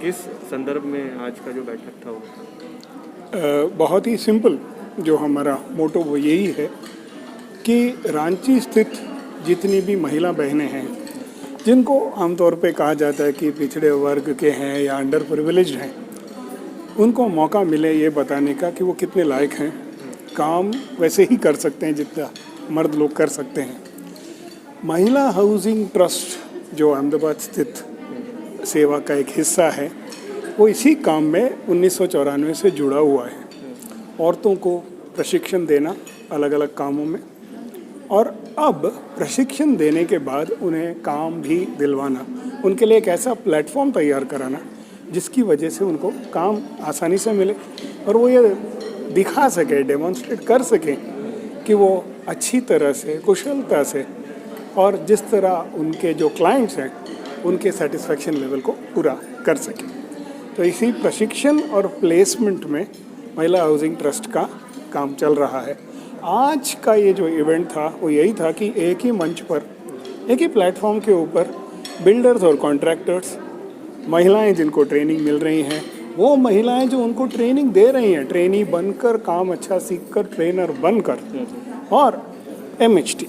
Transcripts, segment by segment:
किस संदर्भ में आज का जो बैठक था वो था? बहुत ही सिंपल जो हमारा मोटो वो यही है कि रांची स्थित जितनी भी महिला बहनें हैं जिनको आमतौर पे कहा जाता है कि पिछड़े वर्ग के हैं या अंडर प्रिविलेज्ड हैं, उनको मौका मिले ये बताने का कि वो कितने लायक हैं, काम वैसे ही कर सकते हैं जितना मर्द लोग कर सकते हैं। महिला हाउसिंग ट्रस्ट जो अहमदाबाद स्थित सेवा का एक हिस्सा है, वो इसी काम में 1994 से जुड़ा हुआ है। औरतों को प्रशिक्षण देना अलग अलग कामों में, और अब प्रशिक्षण देने के बाद उन्हें काम भी दिलवाना, उनके लिए एक ऐसा प्लेटफॉर्म तैयार कराना जिसकी वजह से उनको काम आसानी से मिले और वो ये दिखा सके, डेमोन्स्ट्रेट कर सकें कि वो अच्छी तरह से, कुशलता से और जिस तरह उनके जो क्लाइंट्स हैं उनके सेटिस्फेक्शन लेवल को पूरा कर सकें। तो इसी प्रशिक्षण और प्लेसमेंट में महिला हाउसिंग ट्रस्ट का काम चल रहा है। आज का ये जो इवेंट था वो यही था कि एक ही मंच पर, एक ही प्लेटफॉर्म के ऊपर बिल्डर्स और कॉन्ट्रैक्टर्स, महिलाएं जिनको ट्रेनिंग मिल रही हैं, वो महिलाएं जो उनको ट्रेनिंग दे रही हैं, ट्रेनी बनकर, काम अच्छा सीखकर, ट्रेनर बनकर, और MHT,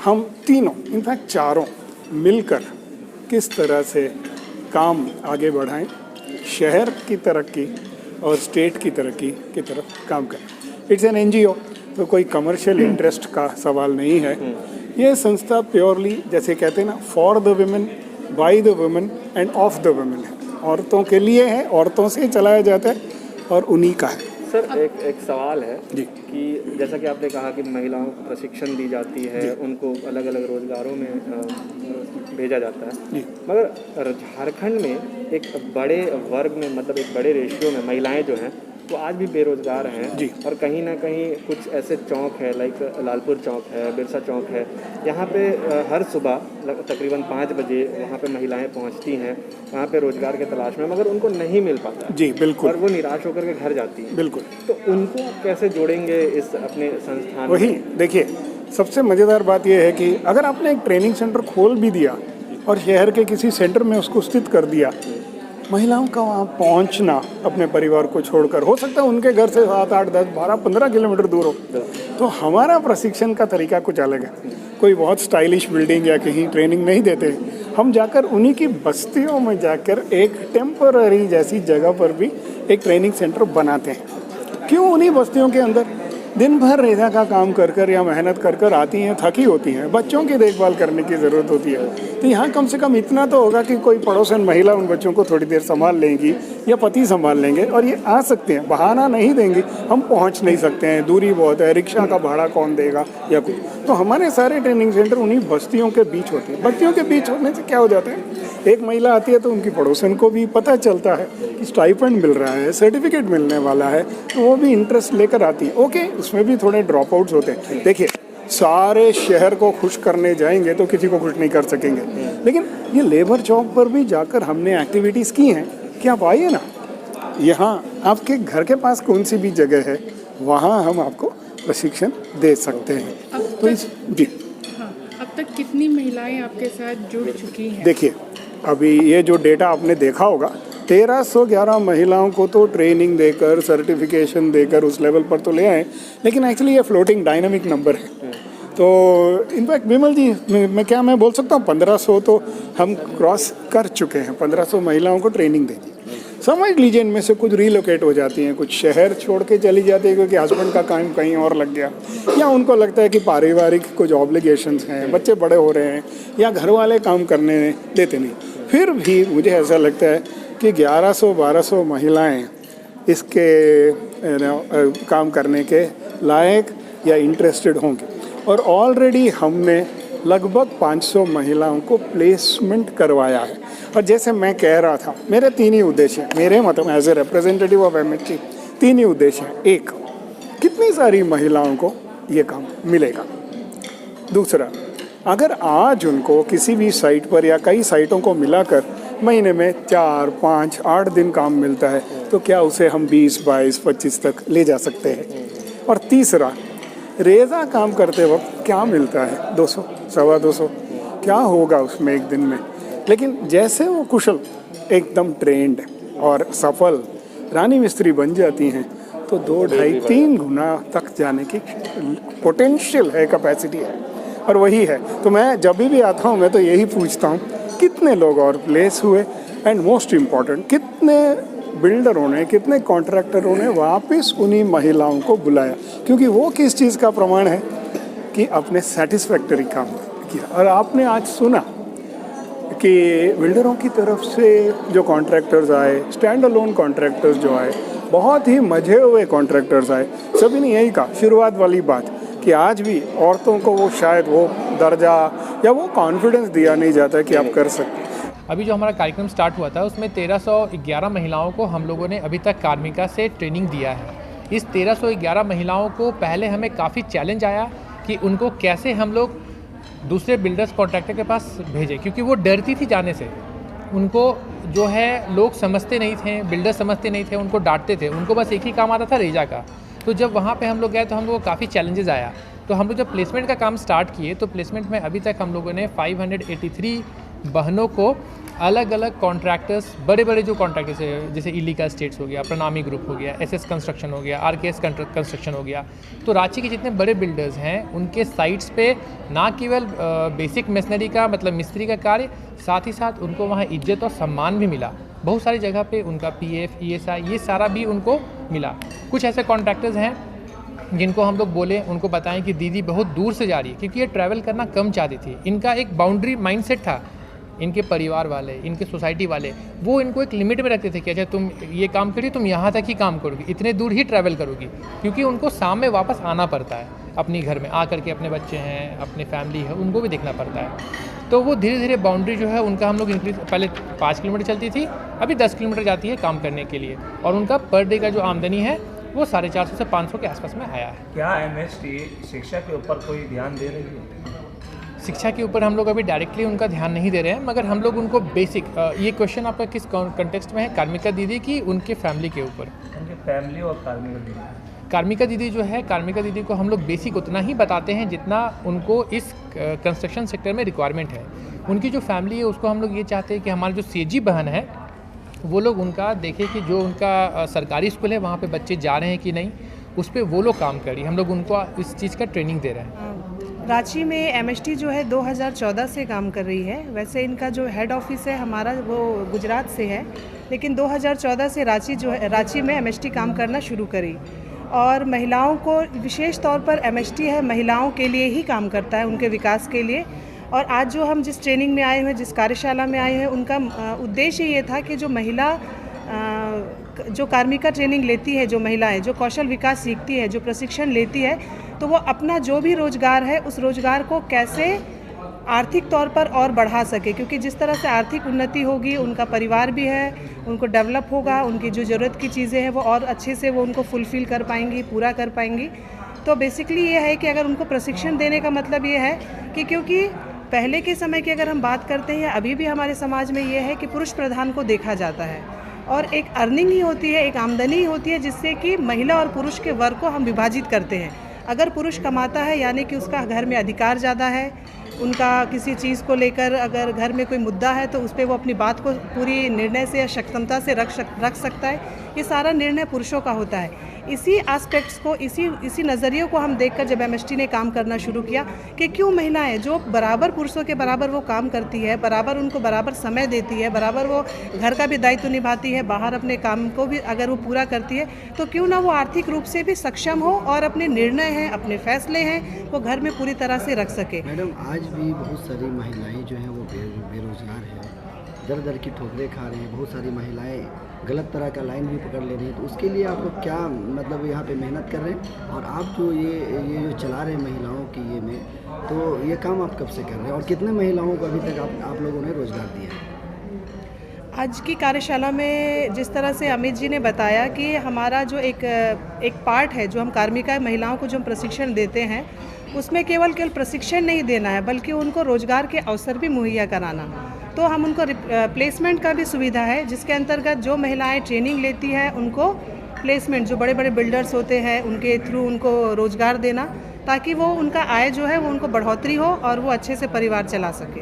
हम तीनों, इनफैक्ट चारों मिलकर किस तरह से काम आगे बढ़ाएं, शहर की तरक्की और स्टेट की तरक्की की तरफ काम करें। इट्स एन NGO, तो कोई कमर्शियल इंटरेस्ट का सवाल नहीं है। ये संस्था प्योरली, जैसे कहते हैं ना, for the women, by the women end of the women है। औरतों के लिए है, औरतों से चलाया जाता है और उन्हीं का है। सर एक सवाल है जी कि जैसा कि आपने कहा कि महिलाओं को प्रशिक्षण दी जाती है, उनको अलग अलग रोजगारों में भेजा जाता है, मगर झारखंड में एक बड़े वर्ग में, मतलब एक बड़े रेशियो में महिलाएं जो हैं वो आज भी बेरोजगार हैं। और कहीं ना कहीं कुछ ऐसे चौक है, लाइक लालपुर चौक है, बिरसा चौक है, यहाँ पे हर सुबह तकरीबन 5 बजे वहाँ पे महिलाएं पहुँचती हैं वहाँ पे रोजगार के तलाश में, मगर उनको नहीं मिल पाता। जी बिल्कुल। और वो निराश होकर के घर जाती हैं। बिल्कुल। तो उनको कैसे जोड़ेंगे इस अपने संस्थान वही में? देखिए, सबसे मज़ेदार बात यह है कि अगर आपने एक ट्रेनिंग सेंटर खोल भी दिया और शहर के किसी सेंटर में उसको स्थित कर दिया, महिलाओं का वहाँ पहुँचना अपने परिवार को छोड़कर, हो सकता है उनके घर से 7, 8, 10, 12, 15 किलोमीटर दूर हो। तो हमारा प्रशिक्षण का तरीका कुछ अलग है। कोई बहुत स्टाइलिश बिल्डिंग या कहीं ट्रेनिंग नहीं देते, हम जाकर उन्हीं की बस्तियों में जाकर एक टेम्पररी जैसी जगह पर भी एक ट्रेनिंग सेंटर बनाते हैं। क्यों उन्हीं बस्तियों के अंदर दिन भर रेजा का काम कर कर या मेहनत कर कर आती हैं, थकी होती हैं, बच्चों की देखभाल करने की ज़रूरत होती है, तो यहाँ कम से कम इतना तो होगा कि कोई पड़ोसन महिला उन बच्चों को थोड़ी देर संभाल लेंगी या पति संभाल लेंगे और ये आ सकते हैं। बहाना नहीं देंगे, हम पहुँच नहीं सकते हैं, दूरी बहुत है, रिक्शा का भाड़ा कौन देगा या कुछ। तो हमारे सारे ट्रेनिंग सेंटर उन्हीं बस्तियों के बीच होते हैं। बस्तियों के बीच होने से क्या हो जाता है, एक महिला आती है तो उनकी पड़ोसन को भी पता चलता है कि स्टाइपेंड मिल रहा है, सर्टिफिकेट मिलने वाला है, तो वो भी इंटरेस्ट लेकर आती है। ओके, उसमें भी थोड़े ड्रॉप आउट्स होते हैं। देखिए, सारे शहर को खुश करने जाएंगे तो किसी को खुश नहीं कर सकेंगे, लेकिन ये लेबर चौक पर भी जाकर हमने एक्टिविटीज़ की हैं कि आप आइए ना, यहाँ आपके घर के पास कौन सी भी जगह है, वहाँ हम आपको प्रशिक्षण दे सकते हैं। तो इस जी हाँ, अब तक कितनी महिलाएं आपके साथ जुड़ चुकी हैं? देखिए, अभी ये जो डेटा आपने देखा होगा, 1311 महिलाओं को तो ट्रेनिंग देकर, सर्टिफिकेशन देकर उस लेवल पर तो ले आए, लेकिन एक्चुअली ये फ्लोटिंग डायनामिक नंबर है। तो इनफैक्ट विमल जी, मैं बोल सकता हूँ 1500 तो हम क्रॉस कर चुके हैं। 1500 महिलाओं को ट्रेनिंग दे दी। समझ लीजिए इनमें से कुछ रीलोकेट हो जाती हैं, कुछ शहर छोड़ के चली जाती है क्योंकि हस्बैंड का काम कहीं और लग गया, या उनको लगता है कि पारिवारिक कुछ ऑब्लिगेशंस हैं, बच्चे बड़े हो रहे हैं, या घर वाले काम करने देते नहीं। फिर भी मुझे ऐसा लगता है कि 1100-1200 महिलाएं इसके काम करने के लायक या इंटरेस्टेड होंगी, और ऑलरेडी हमने लगभग 500 महिलाओं को प्लेसमेंट करवाया है। और जैसे मैं कह रहा था, मेरे 3 ही उद्देश्य हैं, मेरे मतलब as a representative of MHT 3 ही उद्देश्य हैं। एक, कितनी सारी महिलाओं को ये काम मिलेगा। दूसरा, अगर आज उनको किसी भी साइट पर या कई साइटों को मिलाकर महीने में 4, 5, 8 दिन काम मिलता है, तो क्या उसे हम 20, 22, 25 तक ले जा सकते हैं। और तीसरा, रेज़ा काम करते वक्त क्या मिलता है, 200, 250, क्या होगा उसमें एक दिन में। लेकिन जैसे वो कुशल, एकदम ट्रेंड है, और सफल रानी मिस्त्री बन जाती हैं तो 2, 2.5, 3 गुना तक जाने की पोटेंशियल है, कैपेसिटी है, और वही है। तो मैं जब भी आता हूँ मैं तो यही पूछता हूँ कितने लोग और प्लेस हुए, एंड मोस्ट इम्पॉर्टेंट कितने बिल्डरों ने, कितने कॉन्ट्रैक्टरों ने वापस उन्हीं महिलाओं को बुलाया, क्योंकि वो किस चीज़ का प्रमाण है कि अपने सेटिस्फैक्टरी काम किया। और आपने आज सुना कि बिल्डरों की तरफ से जो कॉन्ट्रैक्टर्स आए, स्टैंड अलोन कॉन्ट्रैक्टर्स जो आए, बहुत ही मजे हुए कॉन्ट्रैक्टर्स आए, सभी ने यही कहा, शुरुआत वाली बात कि आज भी औरतों को वो शायद वो दर्जा या वो कॉन्फिडेंस दिया नहीं जाता कि आप कर सकते। अभी जो हमारा कार्यक्रम स्टार्ट हुआ था उसमें 1311 महिलाओं को हम लोगों ने अभी तक कार्मिका से ट्रेनिंग दिया है। इस 1311 महिलाओं को पहले हमें काफ़ी चैलेंज आया कि उनको कैसे हम लोग दूसरे बिल्डर्स कॉन्ट्रैक्टर के पास भेजें, क्योंकि वो डरती थी जाने से। उनको जो है लोग समझते नहीं थे, बिल्डर समझते नहीं थे, उनको डांटते थे, उनको बस एक ही काम आता था रेजा का। तो जब वहाँ पे हम लोग गए तो हम लोग को काफ़ी चैलेंजेस आया। तो हम लोग जब प्लेसमेंट का काम स्टार्ट किए तो प्लेसमेंट में अभी तक हम लोगों ने 583 बहनों को अलग अलग कॉन्ट्रैक्टर्स, बड़े बड़े जो कॉन्ट्रैक्टर्स है जैसे इलिका स्टेट्स हो गया, प्रणामी ग्रुप हो गया, एसएस कंस्ट्रक्शन हो गया, आरकेएस कंस्ट्रक्शन हो गया, तो रांची के जितने बड़े बिल्डर्स हैं उनके साइट्स पे ना केवल बेसिक मशीनरी का मतलब मिस्त्री का कार्य, साथ ही साथ उनको वहाँ इज्जत और सम्मान भी मिला। बहुत सारी जगह पे उनका पीएफ, ईएसआई ये सारा भी उनको मिला। कुछ ऐसे कॉन्ट्रैक्टर्स हैं जिनको हम लोग बोले, उनको बताएं कि दीदी बहुत दूर से जा रही है, क्योंकि ये ट्रैवल करना कम चाहती थी। इनका एक बाउंड्री माइंडसेट था, इनके परिवार वाले, इनके सोसाइटी वाले, वो इनको एक लिमिट में रखते थे कि अच्छा तुम ये काम करिए, तुम यहाँ तक ही काम करोगी, इतने दूर ही ट्रैवल करोगी, क्योंकि उनको शाम में वापस आना पड़ता है अपनी घर में, आ करके अपने बच्चे हैं, अपने फैमिली है, उनको भी देखना पड़ता है। तो वो धीरे धीरे बाउंड्री जो है उनका हम लोग इंक्रीज, पहले 5 किलोमीटर चलती थी, अभी 10 किलोमीटर जाती है काम करने के लिए, और उनका पर डे का जो आमदनी है वो 450 से 500 के आसपास में आया है। क्या एमएसटी शिक्षा के ऊपर कोई ध्यान दे रही है? शिक्षा के ऊपर हम लोग अभी डायरेक्टली उनका ध्यान नहीं दे रहे हैं, मगर हम लोग उनको बेसिक, ये क्वेश्चन आपका किस कंटेक्स्ट में है, कार्मिका दीदी की उनके फैमिली के ऊपर? उनके फैमिली और कार्मिका दीदी। कार्मिका दीदी जो है, कार्मिका दीदी को हम लोग बेसिक उतना ही बताते हैं जितना उनको इस कंस्ट्रक्शन सेक्टर में रिक्वायरमेंट है। उनकी जो फैमिली है उसको हम लोग ये चाहते हैं कि हमारी जो सीएजी बहन है वो लोग उनका देखें कि जो उनका सरकारी स्कूल है वहाँ पे बच्चे जा रहे हैं कि नहीं, उस पर वो लोग काम करिए। हम लोग उनको इस चीज़ का ट्रेनिंग दे रहे हैं। रांची में एमएसटी जो है 2014 से काम कर रही है। वैसे इनका जो हेड ऑफिस है हमारा वो गुजरात से है, लेकिन 2014 से रांची में एमएसटी काम करना शुरू करी, और महिलाओं को विशेष तौर पर एमएसटी है महिलाओं के लिए ही काम करता है, उनके विकास के लिए। और आज जो हम जिस ट्रेनिंग में आए हुए, जिस कार्यशाला में आए हैं, उनका उद्देश्य ये था कि जो महिला जो कार्मिका ट्रेनिंग लेती है, जो महिलाएं जो कौशल विकास सीखती है, जो प्रशिक्षण लेती है, तो वो अपना जो भी रोजगार है उस रोजगार को कैसे आर्थिक तौर पर और बढ़ा सके, क्योंकि जिस तरह से आर्थिक उन्नति होगी, उनका परिवार भी है, उनको डेवलप होगा, उनकी जो ज़रूरत की चीज़ें हैं वो और अच्छे से वो उनको फुलफ़िल कर पाएंगी, पूरा कर पाएंगी। तो बेसिकली ये है कि अगर उनको प्रशिक्षण देने का मतलब ये है कि क्योंकि पहले के समय की अगर हम बात करते हैं, अभी भी हमारे समाज में ये है कि पुरुष प्रधान को देखा जाता है, और एक अर्निंग ही होती है, एक आमदनी ही होती है जिससे कि महिला और पुरुष के वर्ग को हम विभाजित करते हैं। अगर पुरुष कमाता है यानी कि उसका घर में अधिकार ज़्यादा है, उनका किसी चीज़ को लेकर अगर घर में कोई मुद्दा है तो उस पर वो अपनी बात को पूरी निर्णय से या सक्षमता से रख सकता है। ये सारा निर्णय पुरुषों का होता है। इसी एस्पेक्ट्स को, इसी नज़रिए को हम देखकर जब एमएसटी ने काम करना शुरू किया कि क्यों महिलाएं जो बराबर पुरुषों के बराबर वो काम करती है, बराबर उनको बराबर समय देती है, बराबर वो घर का भी दायित्व निभाती है, बाहर अपने काम को भी अगर वो पूरा करती है, तो क्यों ना वो आर्थिक रूप से भी सक्षम हो और अपने निर्णय हैं, अपने फैसले हैं, वो घर में पूरी तरह से रख सके। मैडम, आज भी बहुत सारी महिलाएं जो हैं वो बेरोजगार हैं, दर दर की ठोकरें खा रही हैं, बहुत सारी महिलाएं गलत तरह का लाइन भी पकड़ ले रही हैं। तो उसके लिए आप लोग क्या मतलब यहाँ पे मेहनत कर रहे हैं, और आप जो ये जो चला रहे हैं महिलाओं की ये में, तो ये काम आप कब से कर रहे हैं और कितने महिलाओं को अभी तक आप लोगों ने रोज़गार दिया है? आज की कार्यशाला में जिस तरह से अमित जी ने बताया कि हमारा जो एक पार्ट है, जो हम कार्मिका महिलाओं को जो हम प्रशिक्षण देते हैं, उसमें केवल प्रशिक्षण नहीं देना है बल्कि उनको रोज़गार के अवसर भी मुहैया कराना। तो हम उनको प्लेसमेंट का भी सुविधा है, जिसके अंतर्गत जो महिलाएं ट्रेनिंग लेती हैं उनको प्लेसमेंट, जो बड़े बड़े बिल्डर्स होते हैं उनके थ्रू उनको रोज़गार देना, ताकि वो उनका आय जो है वो उनको बढ़ोतरी हो और वो अच्छे से परिवार चला सके।